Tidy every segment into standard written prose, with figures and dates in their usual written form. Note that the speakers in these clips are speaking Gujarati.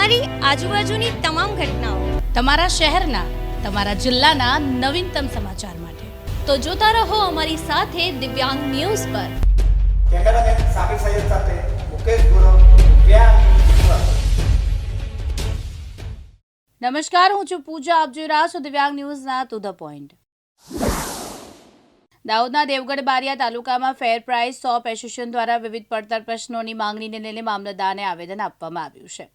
તમારી આજુબાજુની તમામ ઘટનાઓ, તમારા શહેરના, તમારા જિલ્લાના નવીનતમ સમાચાર માટે તો જોતા રહો અમારી સાથે દિવ્યાંગ ન્યૂઝ પર. કેમેરામેન સાબિર સૈયદ સાથે મુકેશ ગુરવ, દિવ્યાંગ ન્યૂઝ. નમસ્કાર, હું છું પૂજા. આપ જોઈ રહ્યા છો દિવ્યાંગ ન્યૂઝના ટુ ધ પોઈન્ટ. દાહોદના દેવગઢ બારિયા તાલુકામાં ફેર પ્રાઇસ શોપ એસોસિએશન દ્વારા વિવિધ પડતર પ્રશ્નોની માંગણીને લઈને મામલતદારને આવેદન આપવામાં આવ્યું છે.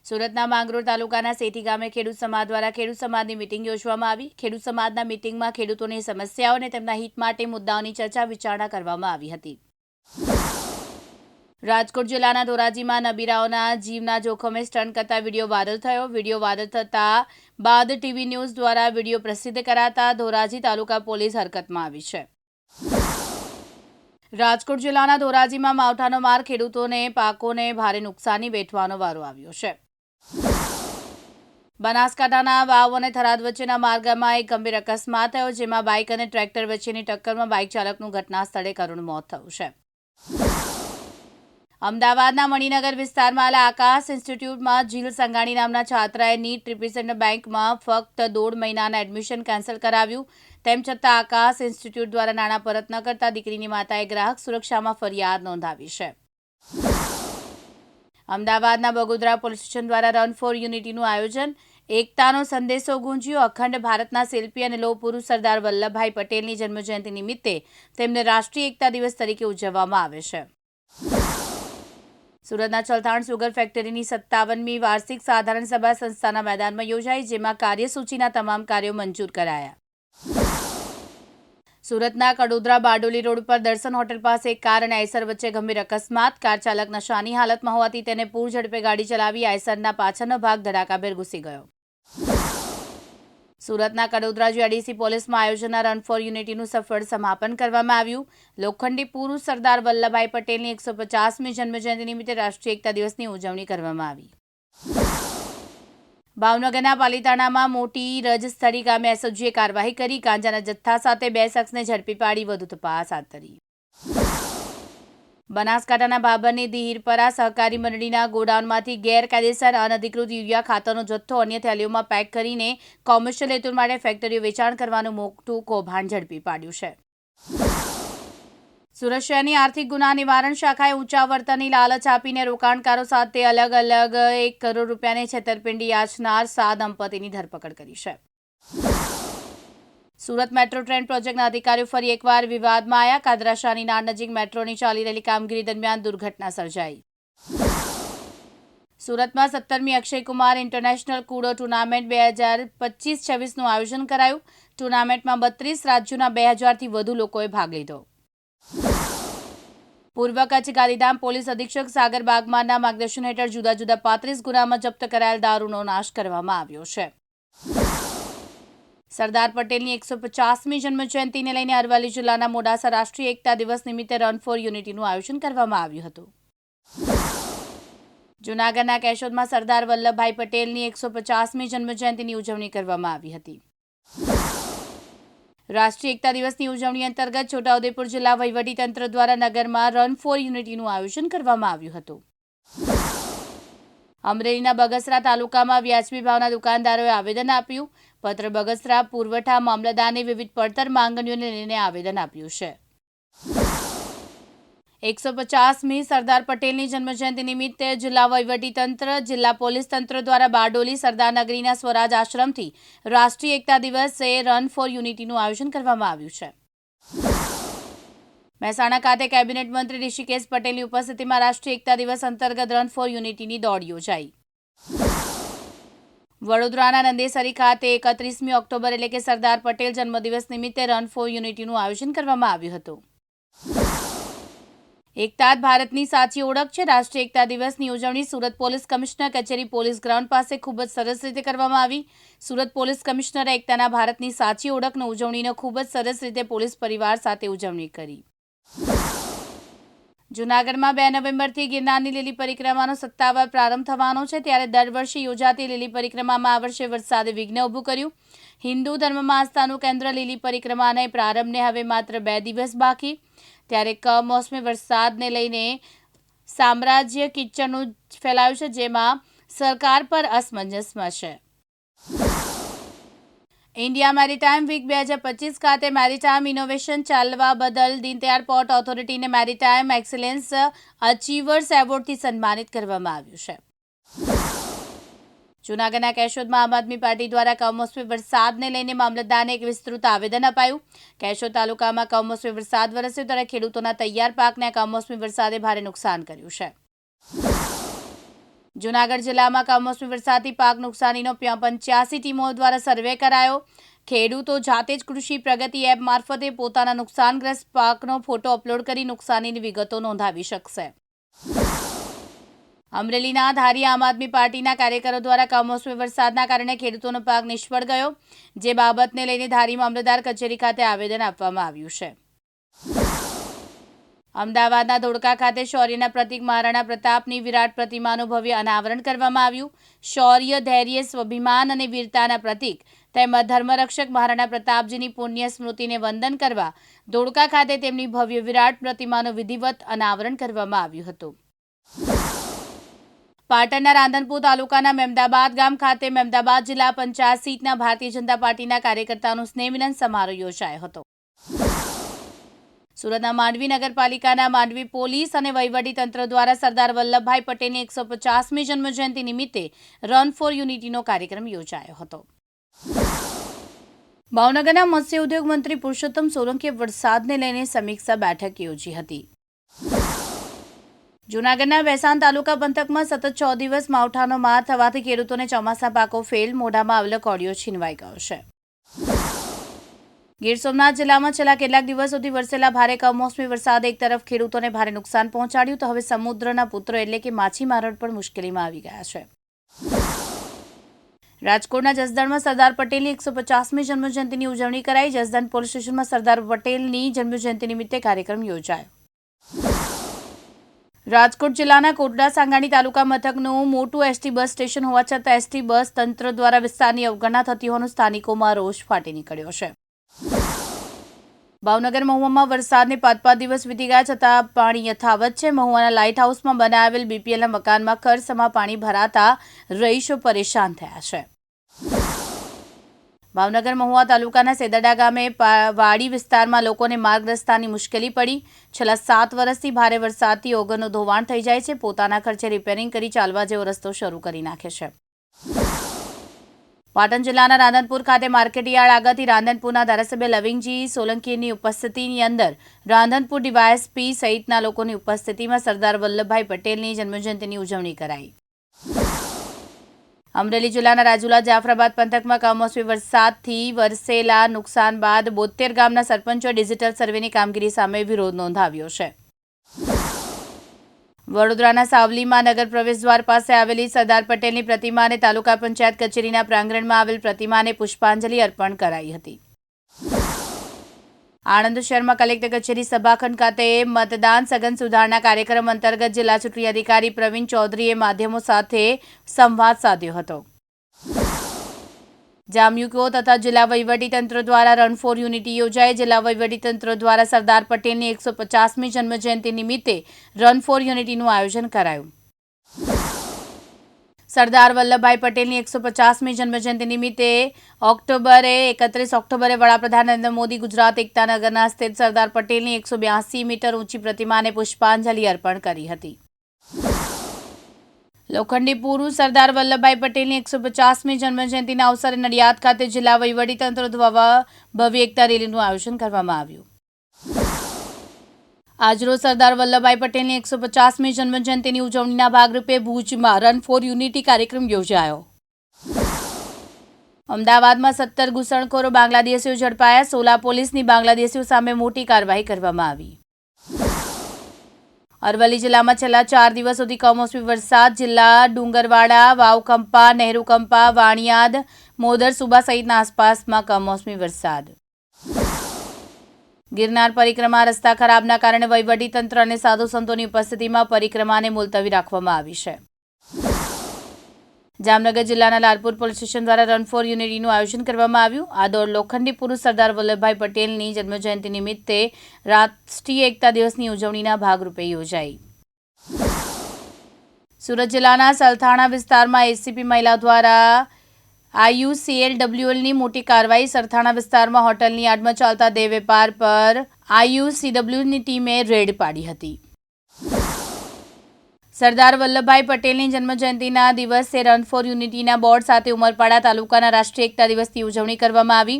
સુરતના માંગરોળ તાલુકાના સેઠી ગામે ખેડૂત સમાજ દ્વારા ખેડૂત સમાજની મિટિંગ યોજવામાં આવી. ખેડૂત સમાજના મિટિંગમાં ખેડૂતોની સમસ્યાઓ અને તેમના હિત માટે મુદ્દાઓની ચર્ચા વિચારણા કરવામાં આવી હતી. રાજકોટ જિલ્લાના ધોરાજીમાં નબીરાઓના જીવના જોખમે સ્ટન્ટ કરતા વિડીયો વાયરલ થયો. વિડીયો વાયરલ થતા બાદ ટીવી ન્યૂઝ દ્વારા વિડીયો પ્રસિદ્ધ કરાતા ધોરાજી તાલુકા પોલીસ હરકતમાં આવી છે. રાજકોટ જિલ્લાના ધોરાજીમાં માવઠાનો માર, ખેડૂતોને પાકોને ભારે નુકસાની વેઠવાનો વારો આવ્યો છે. બનાસકાંઠાના વાવ અને થરાદ વચ્ચેના માર્ગમાં એક ગંભીર અકસ્માત થયો, જેમાં બાઇક અને ટ્રેક્ટર વચ્ચેની ટક્કરમાં બાઇક ચાલકનું ઘટના સ્થળે કરુણ મોત થયું છે. અમદાવાદના મણિનગર વિસ્તારમાં આવેલા આકાશ ઇન્સ્ટિટ્યૂટમાં જીલ સંઘાણી નામના છાત્રાએ નીટ રિપ્રેઝેન્ટ બેંકમાં ફક્ત 1.5 મહિનાના એડમિશન કેન્સલ કરાવ્યું. તેમ છતાં આકાશ ઇન્સ્ટિટ્યૂટ દ્વારા નાણાં પરત ન કરતા દીકરીની માતાએ ગ્રાહક સુરક્ષામાં ફરિયાદ નોંધાવી છે. અમદાવાદના બગોદરા પોલીસ સ્ટેશન દ્વારા રન ફોર યુનિટીનું આયોજન. એકતાનો સંદેશો ગુંજ્યો. અખંડ ભારતના શિલ્પી અને લોહ પુરુષ સરદાર વલ્લભભાઈ પટેલની જન્મજયંતિ નિમિત્તે તેમને રાષ્ટ્રીય એકતા દિવસ તરીકે ઉજવવામાં આવે છે. સુરતના ચલથાણ સુગર ફેક્ટરીની 57મી વાર્ષિક સાધારણ સભા સંસ્થાના મેદાનમાં યોજાઈ, જેમાં કાર્યસૂચિના તમામ કાર્યો મંજૂર કરાયા. સુરતના કડોદરા બારડોલી રોડ પર દર્શન હોટેલ પાસે એક કાર અને આઈસર વચ્ચે ગંભીર અકસ્માત. કાર ચાલક નશાની હાલતમાં હોવાથી તેને પૂર ઝડપે ગાડી ચલાવી આઈસરના પાછળનો ભાગ ધડાકાભેર ઘૂસી ગયો. સુરતના કડોદરા જીઆઈડીસી પોલીસમાં આયોજનના રન ફોર યુનિટીનું સફળ સમાપન કરવામાં આવ્યું. લોખંડી પુરુષ સરદાર વલ્લભભાઈ પટેલની 150મી જન્મજયંતિ નિમિત્તે રાષ્ટ્રીય એકતા દિવસની ઉજવણી કરવામાં આવી. ભાવનગરના પાલીતાણામાં મોટી રજસ્થળી ગામે એસઓજીએ કાર્યવાહી કરી. ગાંજાના જથ્થા સાથે 2 શખ્સને ઝડપી પાડી વધુ તપાસ હાથ ધરી. બનાસકાંઠાના બાબરની દિહીરપરા સહકારી મંડળીના ગોડાઉનમાંથી ગેરકાયદેસર અનધિકૃત યુરિયા ખાતરનો જથ્થો અન્ય થેલીઓમાં પેક કરીને કોમર્શિયલ હેતુ માટે ફેક્ટરીઓ વેચાણ કરવાનું મોટું કૌભાંડ ઝડપી પાડ્યું છે. સુરત શહેરની આર્થિક ગુના નિવારણ શાખાએ ઊંચા વર્તનની લાલચ આપીને રોકાણકારો સાથે અલગ અલગ 1 કરોડ રૂપિયાની છેતરપિંડી આચરનાર 7 દંપતીની ધરપકડ કરી છે. સુરત મેટ્રો ટ્રેન પ્રોજેક્ટના અધિકારીઓ ફરી એકવાર વિવાદમાં આવ્યા. કાદરાશાની નાળ નજીક મેટ્રોની ચાલી રહેલી કામગીરી દરમિયાન દુર્ઘટના સર્જાઈ. સુરતમાં 17મી અક્ષય કુમાર ઇન્ટરનેશનલ કુડો ટુર્નામેન્ટ 2025-26નું આયોજન કરાયું. ટુર્નામેન્ટમાં 32 રાજ્યોના 2000થી વધુ લોકોએ ભાગ લીધો. પૂર્વ કચ્છ ગાંધીધામ પોલીસ અધિક્ષક સાગર બાગમારના માર્ગદર્શન હેઠળ જુદા જુદા 35 ગુનામાં જપ્ત કરાયેલ દારૂનો નાશ કરવામાં આવ્યો છે. સરદાર પટેલની 150મી જન્મજયંતિને લઈને અરવલ્લી જિલ્લાના મોડાસા રાષ્ટ્રીય એકતા દિવસ નિમિત્તે રન ફોર યુનિટીનું આયોજન કરવામાં આવ્યું હતું. જૂનાગઢના કેશોદમાં સરદાર વલ્લભભાઈ પટેલની 150મી જન્મજયંતિની ઉજવણી કરવામાં આવી હતી. રાષ્ટ્રીય એકતા દિવસની ઉજવણી અંતર્ગત છોટાઉદેપુર જિલ્લા વહીવટીતંત્ર દ્વારા નગરમાં રન ફોર યુનિટીનું આયોજન કરવામાં આવ્યું હતું. અમરેલીના બગસરા તાલુકામાં વ્યાજબી ભાવના દુકાનદારોએ આવેદન આપ્યું. પત્ર બગસરા પુરવઠા મામલતદારને વિવિધ પડતર માંગણીઓને લઈને આવેદન આપ્યું છે. 150મી સરદાર પટેલની જન્મજયંતિ નિમિત્તે જિલ્લા વહીવટીતંત્ર, જિલ્લા પોલીસ તંત્ર દ્વારા બારડોલી સરદારનગરીના સ્વરાજ આશ્રમથી રાષ્ટ્રીય એકતા દિવસે રન ફોર યુનિટીનું આયોજન કરવામાં આવ્યું છે. મહેસાણા ખાતે કેબિનેટ મંત્રી ઋષિકેશ પટેલની ઉપસ્થિતિમાં રાષ્ટ્રીય એકતા દિવસ અંતર્ગત રન ફોર યુનિટીની દોડ યોજાઈ. વડોદરાના નંદેસરી ખાતે 31મી ઓક્ટોબર એટલે કે સરદાર પટેલ જન્મદિવસ નિમિત્તે રન ફોર યુનિટીનું આયોજન કરવામાં આવ્યું હતું. એકતા જ ભારતની સાચી ઓળખ છે. રાષ્ટ્રીય એકતા દિવસની ઉજવણી સુરત પોલીસ કમિશનર કચેરી પોલીસ ગ્રાઉન્ડ પાસે ખૂબ જ સરસ રીતે કરવામાં આવી. સુરત પોલીસ કમિશનરે એકતાના ભારતની સાચી ઓળખનો ઉજવણીનો ખૂબ જ સરસ રીતે પોલીસ પરિવાર સાથે ઉજવણી કરી. જૂનાગઢમાં 2 નવેમ્બરથી ગિરનારની લીલી પરિક્રમાનો સત્તાવાર પ્રારંભ થવાનો છે. ત્યારે દર વર્ષે યોજાતી લીલી પરિક્રમામાં આ વર્ષે વરસાદે વિઘ્ન ઊભું કર્યું. હિન્દુ ધર્મમાં આસ્થાનું કેન્દ્ર લીલી પરિક્રમાના પ્રારંભને હવે માત્ર 2 દિવસ બાકી. ત્યારે કમોસમી વરસાદને લઈને સામ્રાજ્ય કિચનનું ફેલાયું છે, જેમાં સરકાર પર અસમંજસમાં છે. ઇન્ડિયા મેરીટાઈમ વીક 2025 ખાતે મેરીટાઈમ ઇનોવેશન ચાલવા બદલ દીનદયાળ પોર્ટ ઓથોરિટીને મેરીટાઈમ એક્સેલન્સ અચીવર્સ એવોર્ડથી સન્માનિત કરવામાં આવ્યું છે. જૂનાગઢના કેશોદમાં આમ આદમી પાર્ટી દ્વારા કમોસમી વરસાદને લઈને મામલતદારને એક વિસ્તૃત આવેદન અપાયું. કેશોદ તાલુકામાં કમોસમી વરસાદ વરસ્યો ત્યારે ખેડૂતોના તૈયાર પાકને કમોસમી વરસાદે ભારે નુકસાન કર્યું છે. જૂનાગઢ જિલ્લામાં કમોસમી વરસાદથી પાક નુકસાનીનો 85 ટીમો દ્વારા સર્વે કરાયો. ખેડૂતો જાતે જ કૃષિ પ્રગતિ એપ મારફતે પોતાના નુકસાનગ્રસ્ત પાકનો ફોટો અપલોડ કરી નુકસાનીની વિગતો નોંધાવી શકશે. અમરેલીના ધારી આમ આદમી પાર્ટીના કાર્યકરો દ્વારા કમોસમી વરસાદના કારણે ખેડૂતોનો પાક નિષ્ફળ ગયો, જે બાબતને લઈને ધારી મામલતદાર કચેરી ખાતે આવેદન આપવામાં આવ્યું છે. અમદાવાદના ધોળકા ખાતે શૌર્યના પ્રતીક મહારાણા પ્રતાપની વિરાટ પ્રતિમાનું ભવ્ય અનાવરણ કરવામાં આવ્યું. શૌર્ય, ધૈર્ય, સ્વાભિમાન અને વીરતાના પ્રતીક તેમજ ધર્મરક્ષક મહારાણા પ્રતાપજીની પુણ્ય સ્મૃતિને વંદન કરવા ધોળકા ખાતે તેમની ભવ્ય વિરાટ પ્રતિમાનું વિધિવત અનાવરણ કરવામાં આવ્યું હતું. પાટણના રાંધનપુર તાલુકાના મેમદાબાદ ગામ ખાતે મેમદાબાદ જિલ્લા પંચાયત સીટના ભારતીય જનતા પાર્ટીના કાર્યકર્તાઓનો સ્નેહમિલન સમારોહ યોજાયો હતો. સુરતના માંડવી નગરપાલિકાના માંડવી પોલીસ અને વહીવટીતંત્ર દ્વારા સરદાર વલ્લભભાઈ પટેલની 150મી જન્મજયંતિ નિમિત્તે રન ફોર યુનિટીનો કાર્યક્રમ યોજાયો હતો. ભાવનગરના મત્સ્ય ઉદ્યોગ મંત્રી પુરુષોત્તમ સોલંકીએ વરસાદને લઈને સમીક્ષા બેઠક યોજી હતી. જૂનાગઢના ભેસાણ તાલુકા પંથકમાં સતત 6 દિવસ માવઠાનો માર થવાથી ખેડૂતોને ચોમાસા પાકો ફેલ, મોઢામાં આવેલો કોળિયો છીનવાઈ ગયો છે. ગીર સોમનાથ જિલ્લામાં છેલ્લા કેટલાક દિવસોથી વરસેલા ભારે કમોસમી વરસાદે એક તરફ ખેડૂતોને ભારે નુકસાન પહોંચાડ્યું તો હવે સમુદ્રના પુત્રો એટલે કે માછીમારો પણ મુશ્કેલીમાં આવી ગયા છે. રાજકોટના જસદણમાં સરદાર પટેલની 150મી જન્મજયંતિની ઉજવણી કરાઈ. જસદણ પોલીસ સ્ટેશનમાં સરદાર પટેલની જન્મજયંતિ નિમિત્તે કાર્યક્રમ યોજાયો. રાજકોટ જિલ્લાના કોટડા સાંગાણી તાલુકા મથકનું મોટું એસટી બસ સ્ટેશન હોવા છતાં એસટી બસ તંત્ર દ્વારા વિસ્તારની અવગણના થતી હોવાનો સ્થાનિકોમાં રોષ ફાટી નીકળ્યો છે. ભાવનગર મહુવામાં વરસાદને 5 દિવસ વીતી ગયા છતાં પાણી યથાવત છે. મહુવાના લાઇટ હાઉસમાં બનાવેલ બીપીએલના મકાનમાં ખરસમાં પાણી ભરાતા રહીશો પરેશાન થયા છે. ભાવનગર મહુવા તાલુકાના સેદડા ગામે વાડી વિસ્તારમાં લોકોને માર્ગ રસ્તાની મુશ્કેલી પડી. છેલ્લા 7 વર્ષથી ભારે વરસાદથી ઓગરનું ધોવાણ થઈ જાય છે. પોતાના ખર્ચે રિપેરિંગ કરી ચાલવા જેવો રસ્તો શરૂ કરી નાખે છે. પાટણ જિલ્લાના રાંધનપુર ખાતે માર્કેટયાર્ડ આગળથી રાંધનપુરના ધારાસભ્ય લવિંગજી સોલંકીની ઉપસ્થિતિની અંદર રાંધનપુર ડીવાયએસપી સહિતના લોકોની ઉપસ્થિતિમાં સરદાર વલ્લભભાઈ પટેલની જન્મજયંતિની ઉજવણી કરાઈ. અમરેલી જિલ્લાના રાજુલા જાફરાબાદ પંથકમાં કમોસમી વરસાદથી વરસેલા નુકસાન બાદ 72 ગામના સરપંચોએ ડિજિટલ સર્વેની કામગીરી સામે વિરોધ નોંધાવ્યો છે. વડોદરાના સાવલીમાં નગર પ્રવેશદ્વાર પાસે આવેલી સરદાર પટેલની પ્રતિમાને તાલુકા પંચાયત કચેરીના પ્રાંગણમાં આવેલ પ્રતિમાને પુષ્પાંજલિ અર્પણ કરાઈ હતી. આણંદ શહેરમાં કલેક્ટર કચેરી સભાખંડ ખાતે મતદાન સઘન સુધારણા કાર્યક્રમ અંતર્ગત જિલ્લા ચૂંટણી અધિકારી પ્રવીણ ચૌધરીએ માધ્યમો સાથે સંવાદ સાધ્યો હતો. જામયુકો તથા જિલ્લા વહીવટીતંત્ર દ્વારા રન ફોર યુનિટી યોજાઈ. જિલ્લા વહીવટીતંત્ર દ્વારા સરદાર પટેલની 150મી જન્મજયંતિ નિમિત્તે રન ફોર યુનિટીનું આયોજન કરાયું. સરદાર વલ્લભભાઈ પટેલની 150મી જન્મજયંતિ નિમિત્તે 31 ઓક્ટોબરે વડાપ્રધાન નરેન્દ્ર મોદી ગુજરાત એકતાનગરના સ્થિત સરદાર પટેલની 182 મીટર ઊંચી પ્રતિમાને પુષ્પાંજલિ અર્પણ કરી હતી. લોખંડી પુરુષ સરદાર વલ્લભભાઈ પટેલની 150મી જન્મજયંતિના અવસરે નડિયાદ ખાતે જિલ્લા વહીવટીતંત્ર દ્વારા ભવ્ય એકતા રેલીનું આયોજન કરવામાં આવ્યું. આજરોજ સરદાર વલ્લભભાઈ પટેલની 150મી જન્મજયંતિની ઉજવણીના ભાગરૂપે ભુજમાં રન ફોર યુનિટી કાર્યક્રમ યોજાયો. અમદાવાદમાં 17 ઘૂસણખોરો બાંગ્લાદેશીઓ ઝડપાયા. સોલા પોલીસની બાંગ્લાદેશીઓ સામે મોટી કાર્યવાહી કરવામાં આવી. અરવલ્લી જિલ્લામાં છેલ્લા 4 દિવસોથી કમોસમી વરસાદ. જિલ્લા ડુંગરવાડા, વાવકંપા, નહેરુકંપા, વાણિયાદ, મોદર સુબા સહિતના આસપાસમાં કમોસમી વરસાદ. ગિરનાર પરિક્રમા રસ્તા ખરાબના કારણે વહીવટીતંત્ર અને સાધુ સંતોની ઉપસ્થિતિમાં પરિક્રમાને મુલતવી રાખવામાં આવી છે. જામનગર જિલ્લાના લાલપુર પોલીસ સ્ટેશન દ્વારા રન ફોર યુનિટીનું આયોજન કરવામાં આવ્યું. આ દોડ લોખંડી પુરુષ સરદાર વલ્લભભાઈ પટેલની જન્મજયંતિ નિમિત્તે રાષ્ટ્રીય એકતા દિવસની ઉજવણીના ભાગરૂપે યોજાઈ. સુરત જિલ્લાના સલથાણા વિસ્તારમાં એસીપી મહિલા દ્વારા IUCLWLની મોટી કાર્યવાહી. સરથાણા વિસ્તારમાં હોટલની આડમાં ચાલતા દેહ વેપાર પર IUCWની ટીમે રેડ પાડી હતી. સરદાર વલ્લભભાઈ પટેલની જન્મજયંતિના દિવસે રન ફોર યુનિટીના બોર્ડ સાથે ઉમરપાડા તાલુકાના રાષ્ટ્રીય એકતા દિવસની ઉજવણી કરવામાં આવી.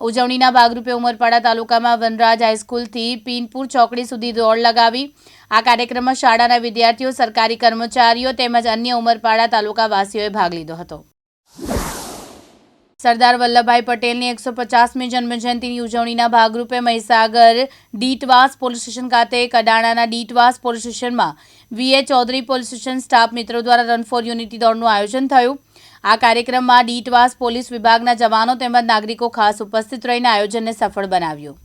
ઉજવણીના ભાગરૂપે ઉમરપાડા તાલુકામાં વનરાજ હાઈસ્કૂલથી પીનપુર ચોકડી સુધી દોડ લગાવી. આ કાર્યક્રમમાં શાળાના વિદ્યાર્થીઓ, સરકારી કર્મચારીઓ તેમજ અન્ય ઉમરપાડા તાલુકાવાસીઓએ ભાગ લીધો હતો. સરદાર વલ્લભભાઈ પટેલની 150મી જન્મજયંતિની ઉજવણીના ભાગરૂપે મહીસાગર ડીટવાસ પોલીસ સ્ટેશન ખાતે કડાણાના ડીટવાસ પોલીસ સ્ટેશનમાં VA Chaudhari police station staff મિત્રો દ્વારા રન ફોર યુનિટી દોડનું આયોજન થયું. આ કાર્યક્રમમાં ડીટવાસ પોલીસ વિભાગના જવાનો તેમજ નાગરિકો ખાસ ઉપસ્થિત રહીને આયોજનને સફળ બનાવ્યું.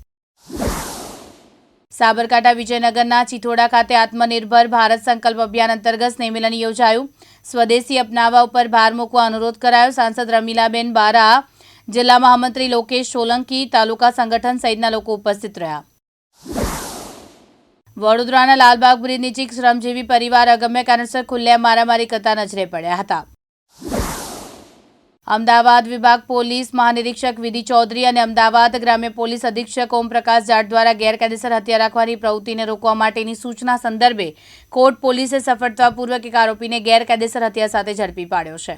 સાબરકાંઠા વિજયનગરના ચિથોડા ખાતે આત્મનિર્ભર ભારત સંકલ્પ અભિયાન અંતર્ગત સ્નેહમિલન યોજાયું. સ્વદેશી અપનાવવા ઉપર ભાર મૂકવા અનુરોધ કરાયો. સાંસદ રમીલાબેન બારા, જિલ્લા મહામંત્રી લોકેશ સોલંકી, તાલુકા સંગઠન સહિતના લોકો ઉપસ્થિત રહ્યા. વડોદરાના લાલબાગ બ્રિજ નજીક શ્રમજીવી પરિવાર અગમ્ય કારણસર ખુલ્લેઆમ મારામારી કરતા નજરે પડ્યા હતા. અમદાવાદ વિભાગ પોલીસ મહાનિરીક્ષક વિધિ ચૌધરી અને અમદાવાદ ગ્રામ્ય પોલીસ અધિક્ષક ઓમપ્રકાશ જાટ દ્વારા ગેરકાયદેસર હત્યા રાખવાની પ્રવૃત્તિને રોકવા માટેની સૂચના સંદર્ભે કોટ પોલીસે સફળતાપૂર્વક એક આરોપીને ગેરકાયદેસર હત્યા સાથે ઝડપી પાડ્યો છે.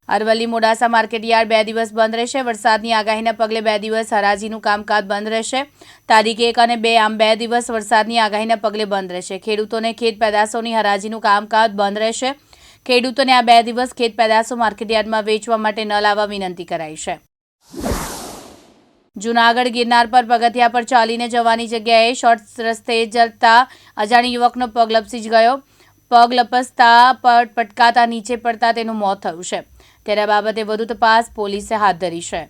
અરવલ્લી મોડાસા માર્કેટયાર્ડ 2 દિવસ બંધ રહેશે. વરસાદની આગાહીના પગલે 2 દિવસ હરાજીનું કામકાજ બંધ રહેશે. તારીખ 1 અને 2 આમ 2 દિવસ વરસાદની આગાહીના પગલે બંધ રહેશે. ખેડૂતોને ખેત પેદાશોની હરાજીનું કામકાજ બંધ રહેશે. ખેડૂતોને આ 2 દિવસ ખેત પેદાશો માર્કેટયાર્ડમાં વેચવા માટે ન લાવવા વિનંતી કરાઈ છે. જૂનાગઢ ગિરનાર પર પગથિયા પર ચાલીને જવાની જગ્યાએ શોર્ટ રસ્તે જતા અજાણી યુવકનો પગ લપસી ગયો. પગ લપસતા પટકાતા નીચે પડતા તેનું મોત થયું છે. ત્યારે આ બાબતે વધુ તપાસ પોલીસે હાથ ધરી છે.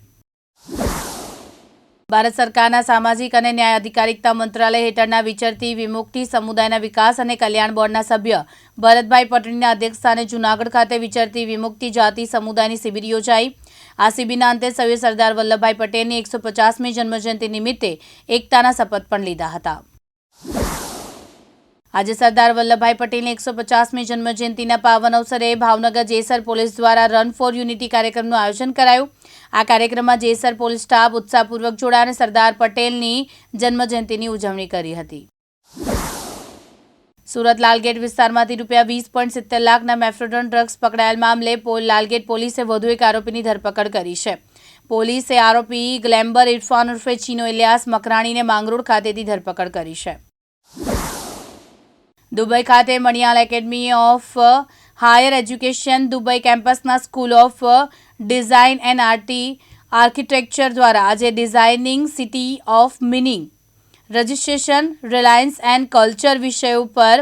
ભારત સરકારના સામાજિક અને ન્યાય અધિકારિતા મંત્રાલય હેઠળના વિચરતી વિમુક્તિ સમુદાયના વિકાસ અને કલ્યાણ બોર્ડના સભ્ય ભરતભાઈ પટેલના અધ્યક્ષસ્થાને જૂનાગઢ ખાતે વિચરતી વિમુક્તિ જાતિ સમુદાયની શિબિર યોજાઈ. આ શિબિરના અંતે સૌએ સરદાર વલ્લભભાઈ પટેલની 150મી જન્મજયંતિ નિમિત્તે એકતાના શપથ પણ લીધા હતા. આજે સરદાર વલ્લભભાઈ પટેલની 150મી જન્મજયંતિના પાવન અવસરે ભાવનગર જેસર પોલીસ દ્વારા રન ફોર યુનિટી કાર્યક્રમનું આયોજન કરાયું. આ કાર્યક્રમમાં જેસર પોલીસ સ્ટાફ ઉત્સાહપૂર્વક જોડાયા અને સરદાર પટેલની જન્મજયંતિની ઉજવણી કરી હતી. સુરત લાલગેટ વિસ્તારમાંથી ₹20.70 લાખના મેફ્રોડોન ડ્રગ્સ પકડાયેલ મામલે લાલગેટ પોલીસે વધુ એક આરોપીની ધરપકડ કરી છે. પોલીસે આરોપી ગ્લેમ્બર ઇરફાન ઉર્ફે ચીનો ઇલિયાસ મકરાણીને માંગરોળ ખાતેથી ધરપકડ કરી છે. દુબઈ ખાતે Manipal academy of higher education Dubai કેમ્પસના school of design and architecture દ્વારા આજે designing city of meaning registration reliance and culture વિષય ઉપર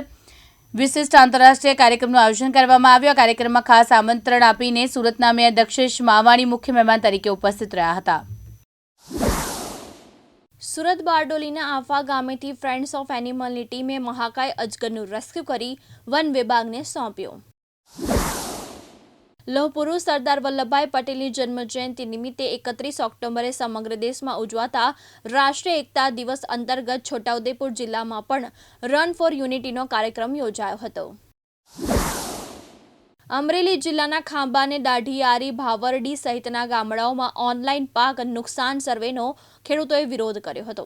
વિશિષ્ટ આંતરરાષ્ટ્રીય કાર્યક્રમનું આયોજન કરવામાં આવ્યું. આ કાર્યક્રમમાં ખાસ આમંત્રણ આપીને સુરતના મેયર દક્ષેશ માવાણી મુખ્ય મહેમાન તરીકે ઉપસ્થિત રહ્યા હતા. સુરત બારડોલીના આફા ગામેથી ફ્રેન્ડ્સ ઓફ એનિમલની ટીમે મહાકાય અજગરનું રેસ્ક્યુ કરી વન વિભાગને સોંપ્યો. લોહ પુરુષ સરદાર વલ્લભભાઈ પટેલની જન્મજયંતિ નિમિત્તે 31 ઓક્ટોબરે સમગ્ર દેશમાં ઉજવાતા રાષ્ટ્રીય એકતા દિવસ અંતર્ગત છોટાઉદેપુર જિલ્લામાં પણ રન ફોર યુનિટીનો કાર્યક્રમ યોજાયો હતો. અમરેલી જિલ્લાના ખાંભાને દાઢીયારી ભાવરડી સહિતના ગામડાઓમાં ઓનલાઈન પાક નુકસાન સર્વેનો ખેડૂતોએ વિરોધ કર્યો હતો.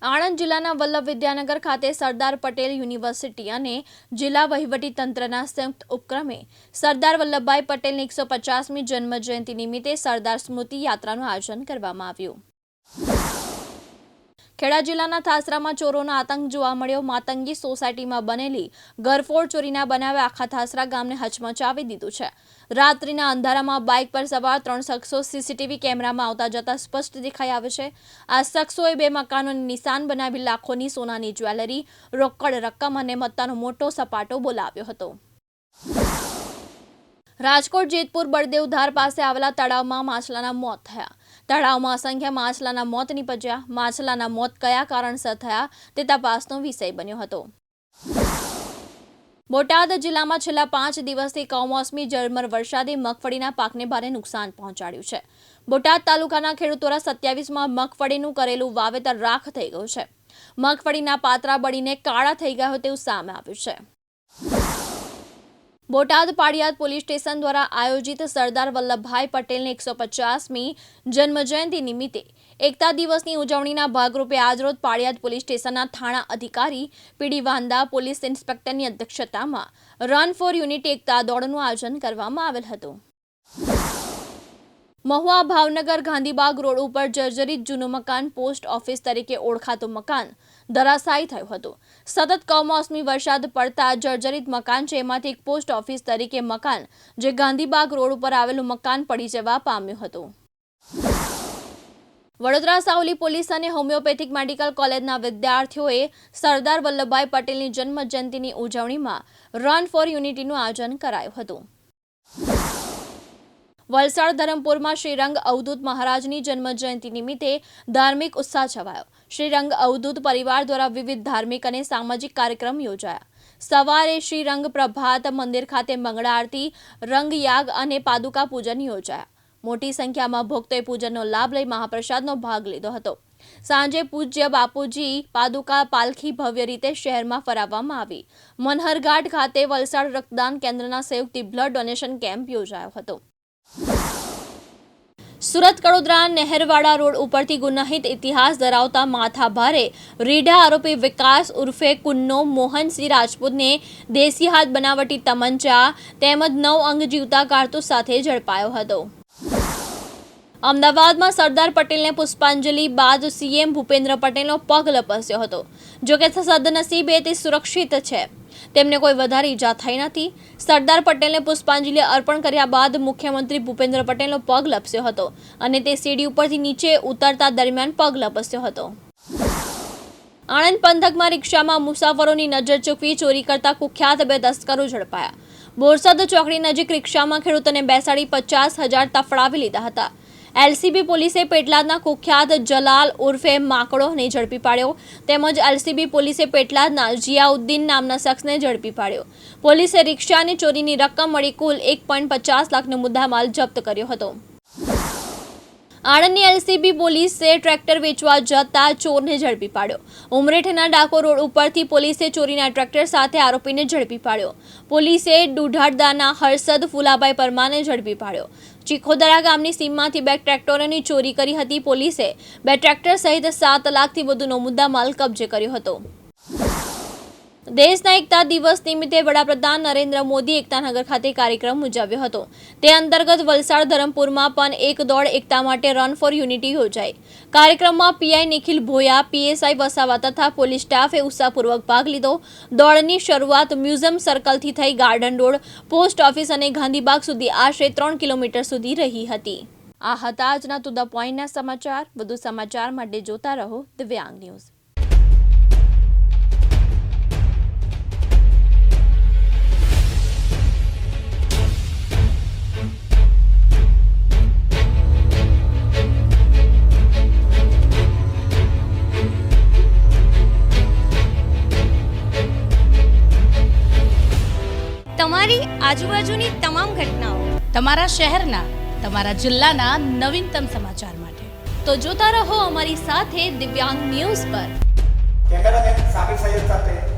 આણંદ જિલ્લાના વલ્લભ વિદ્યાનગર ખાતે સરદાર પટેલ યુનિવર્સિટી અને જિલ્લા વહીવટી તંત્રના સંયુક્ત ઉપક્રમે સરદાર વલ્લભભાઈ પટેલની 150મી જન્મજયંતિ નિમિત્તે સરદાર સ્મૃતિ યાત્રાનું આયોજન કરવામાં આવ્યું. ખેડા જિલ્લાના થાસરામાં ચોરોનો આતંક જોવા મળ્યો. માતંગી સોસાયટીમાં બનેલી ઘરફોડ ચોરીના બનાવે આખા થાસરા ગામને હચમચાવી દીધું છે. રાત્રિના અંધારામાં બાઇક પર સવાર 3 શખ્સો સીસીટીવી કેમેરામાં આવતા જતા સ્પષ્ટ દેખાઈ આવે છે. આ શખ્સોએ 2 મકાનોને નિશાન બનાવી લાખોની સોનાની જ્વેલરી, રોકડ રકમ અને મત્તાનો મોટો સપાટો બોલાવ્યો હતો. રાજકોટ જેતપુર બળદેવધાર પાસે આવેલા તળાવમાં માછલાના મોત થયા. તળાવમાં અસંખ્ય માછલાના મોત નીપજ્યા. માછલાના મોત કયા કારણસર થયા તે તપાસનો વિષય બન્યો હતો. બોટાદ જિલ્લામાં છેલ્લા 5 દિવસથી કમોસમી ઝરમર વરસાદે મગફળીના પાકને ભારે નુકસાન પહોંચાડ્યું છે. બોટાદ તાલુકાના ખેડૂતો દ્વારા 27માં મગફળીનું કરેલું વાવેતર રાખ થઈ ગયું છે. મગફળીના પાત્રા બળીને કાળા થઈ ગયા હોય તેવું સામે આવ્યું છે. બોટાદ પાળિયાદ પોલીસ સ્ટેશન દ્વારા આયોજિત સરદાર વલ્લભભાઈ પટેલની 150મી જન્મજયંતિ નિમિત્તે એકતા દિવસની ઉજવણીના ભાગરૂપે આજરોજ પાળિયાદ પોલીસ સ્ટેશનના થાણા અધિકારી પીડી વાંદા પોલીસ ઇન્સ્પેક્ટરની અધ્યક્ષતામાં રન ફોર યુનિટી એકતા દોડનું આયોજન કરવામાં આવેલ હતું. મહુવા ભાવનગર ગાંધીબાગ રોડ ઉપર જર્જરિત જૂનું મકાન પોસ્ટ ઓફિસ તરીકે ઓળખાતું મકાન ધરાશાયી થયું હતું. સતત કમોસમી વરસાદ પડતા જર્જરિત મકાન છે એમાંથી એક પોસ્ટ ઓફિસ તરીકે મકાન જે ગાંધીબાગ રોડ ઉપર આવેલું મકાન પડી જવા પામ્યું હતું. વડોદરા સાવલી પોલીસ અને હોમિયોપેથિક મેડિકલ કોલેજના વિદ્યાર્થીઓએ સરદાર વલ્લભભાઈ પટેલની જન્મજયંતિની ઉજવણીમાં રન ફોર યુનિટીનું આયોજન કરાયું હતું. વલસાડ ધરમપુરમાં શ્રીરંગ અવધૂત મહારાજની જન્મજયંતિ નિમિત્તે ધાર્મિક ઉત્સાહ છવાયો. શ્રીરંગ અવધૂત પરિવાર દ્વારા વિવિધ ધાર્મિક અને સામાજિક કાર્યક્રમ યોજાયા. સવારે શ્રીરંગ પ્રભાત મંદિર ખાતે મંગળા આરતી, રંગયાગ અને પાદુકા પૂજન યોજાયા. મોટી સંખ્યામાં ભક્તોએ પૂજનનો લાભ લઈ મહાપ્રસાદનો ભાગ લીધો હતો. સાંજે પૂજ્ય બાપુજી પાદુકા પાલખી ભવ્ય રીતે શહેરમાં ફરાવવામાં આવી. મનહરઘાટ ખાતે વલસાડ રક્તદાન કેન્દ્રના સંયુક્ત બ્લડ ડોનેશન કેમ્પ યોજાયો હતો. સુરત કડોદરા નહેરવાડા રોડ ઉપરથી ગુનાહિત ઇતિહાસ ધરાવતા માથાભારે રીઢા આરોપી વિકાસ ઉર્ફે કુન્નો મોહનસિંહ રાજપૂતને દેશી હાથ બનાવટી તમંચા તેમજ 9 અંગ જીવતા કારતૂસ સાથે ઝડપાયો હતો. અમદાવાદમાં સરદાર પટેલને પુષ્પાંજલિ બાદ સીએમ ભૂપેન્દ્ર પટેલનો પગ લપસ્યો હતો. જોકે સદનસીબે તે સુરક્ષિત છે. તેમને કોઈ વધારે ઈજા થઈ નથી. સરદાર પટેલને પુષ્પાંજલિ અર્પણ કર્યા બાદ મુખ્યમંત્રી ભૂપેન્દ્ર પટેલનો પગ લપસ્યો હતો અને તે સીડી ઉપરથી નીચે ઉતરતા દરમિયાન પગ લપસ્યો હતો. આણંદ પંથકમાં રિક્ષામાં મુસાફરોની નજર ચૂકવી ચોરી કરતા કુખ્યાત 2 તસ્કરો ઝડપાયા. બોરસદ ચોકડી નજીક રિક્ષામાં ખેડૂતોને બેસાડી 50,000 તફડાવી લીધા હતા. એલસીબી પોલીસે પેટલાદના કુખ્યાત જલાલ ઉર્ફે માકડોને ઝડપી પાડ્યો તેમજ એલસીબી પોલીસે પેટલાદના જિયાઉદ્દીન નામના શખ્સને ઝડપી પાડ્યો. પોલીસે રિક્ષા અને ચોરીની રકમ મળી કુલ 1.50 લાખનો મુદ્દામાલ જપ્ત કર્યો હતો. આણંદની એલસીબી પોલીસે ટ્રેક્ટર વેચવા જતા ચોરને ઝડપી પાડ્યો. ઉમરેઠના ડાકોર રોડ ઉપરથી પોલીસે ચોરીના ટ્રેક્ટર સાથે આરોપીને ઝડપી પાડ્યો. પોલીસે દુધાળદાના હર્ષદ ફુલાભાઈ પરમારને ઝડપી પાડ્યો. ચીખોદરા ગામની સીમમાંથી 2 ટ્રેક્ટરોની ચોરી કરી હતી. પોલીસે 2 ટ્રેક્ટર સહિત 7 લાખથી વધુનો મુદ્દામાલ કબજે કર્યો હતો. દેશના એકતા દિવસ નિમિત્તે વડાપ્રધાન નરેન્દ્ર મોદી એકતાનગર ખાતે કાર્યક્રમ ઉજવ્યો હતો. તે અંતર્ગત વલસાડ ધરમપુરમાં પણ એક દોડ એકતા માટે રન ફોર યુનિટી યોજાઈ. કાર્યક્રમમાં પીઆઈ નિખિલ ભોયા, પીએસઆઈ વસાવા તથા પોલીસ સ્ટાફે ઉત્સાહપૂર્વક ભાગ લીધો. દોડની શરૂઆત મ્યુઝિયમ સર્કલથી થઈ ગાર્ડન રોડ, પોસ્ટ ઓફિસ અને ગાંધીબાગ સુધી આશરે 3 કિલોમીટર સુધી રહી હતી. આ હતા આજના ટુ ધ પોઈન્ટના સમાચાર. વધુ સમાચાર માટે જોતા રહો દિવ્યાંગ ન્યૂઝ. તમારી આજુબાજુની તમામ ઘટનાઓ, તમારા શહેરના, તમારા જિલ્લાના નવીનતમ સમાચાર માટે તો જોતા રહો અમારી સાથે દિવ્યાંગ ન્યૂઝ પર. કેમેરામેન સાબિર સૈયદ સાથે